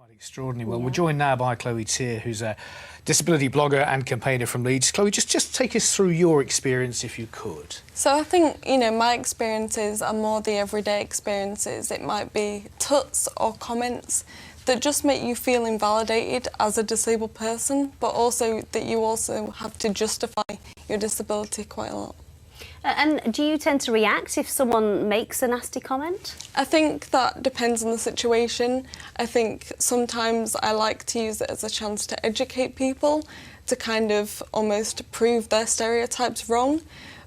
Quite extraordinary. Well, we're joined now by Chloe Tier, who's a disability blogger and campaigner from Leeds. Chloe, just take us through your experience, if you could. So I think, my experiences are more the everyday experiences. It might be tuts or comments that just make you feel invalidated as a disabled person, but also that you also have to justify your disability quite a lot. And do you tend to react if someone makes a nasty comment? I think that depends on the situation. I think sometimes I like to use it as a chance to educate people, to kind of almost prove their stereotypes wrong.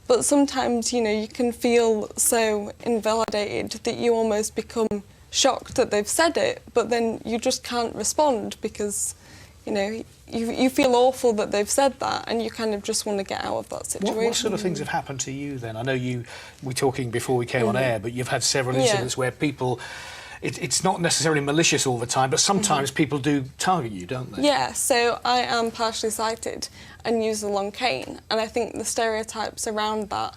But sometimes, you can feel so invalidated that you almost become shocked that they've said it, but then you just can't respond because, you feel awful that they've said that, and you kind of just want to get out of that situation. What sort of things have happened to you then? I know we were talking before we came on air, but you've had several incidents where people, it's not necessarily malicious all the time, but sometimes people do target you, don't they? Yeah, so I am partially sighted and use a long cane, and I think the stereotypes around that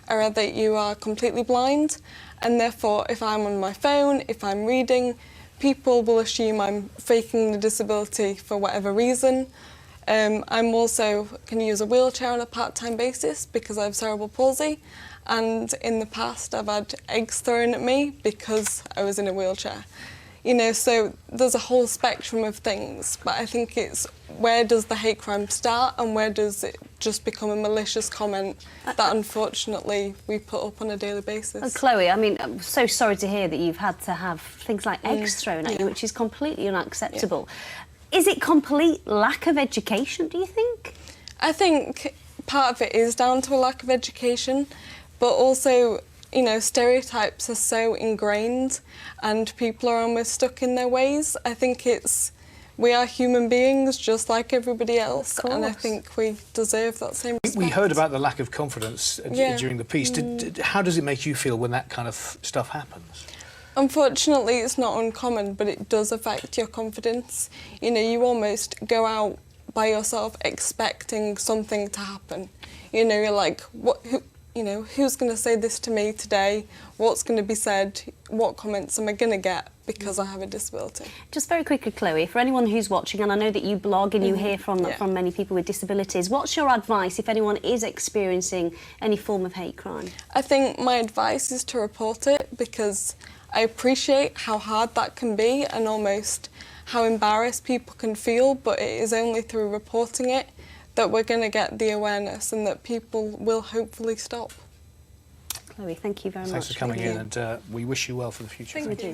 are that you are completely blind, and therefore if I'm on my phone, if I'm reading, people will assume I'm faking the disability for whatever reason. I'm also can use a wheelchair on a part-time basis because I have cerebral palsy, and in the past I've had eggs thrown at me because I was in a wheelchair. So there's a whole spectrum of things, but I think it's where does the hate crime start and where does it just become a malicious comment that unfortunately we put up on a daily basis. Chloe, I'm so sorry to hear that you've had to have things like eggs thrown at you, which is completely unacceptable. Yeah. Is it complete lack of education, do you think? I think part of it is down to a lack of education, but also stereotypes are so ingrained and people are almost stuck in their ways. I think we are human beings just like everybody else, and I think we deserve that same respect. We heard about the lack of confidence during the piece. How does it make you feel when that kind of stuff happens? Unfortunately, it's not uncommon, but it does affect your confidence. You almost go out by yourself expecting something to happen. You're like, who's going to say this to me today? What's going to be said? What comments am I going to get because I have a disability? Just very quickly, Chloe, for anyone who's watching, and I know that you blog and you hear from many people with disabilities, what's your advice if anyone is experiencing any form of hate crime? I think my advice is to report it because I appreciate how hard that can be and almost how embarrassed people can feel, but it is only through reporting it that we're going to get the awareness and that people will hopefully stop. Chloe, thank you very much. Thanks for coming in, and we wish you well for the future. Thank you.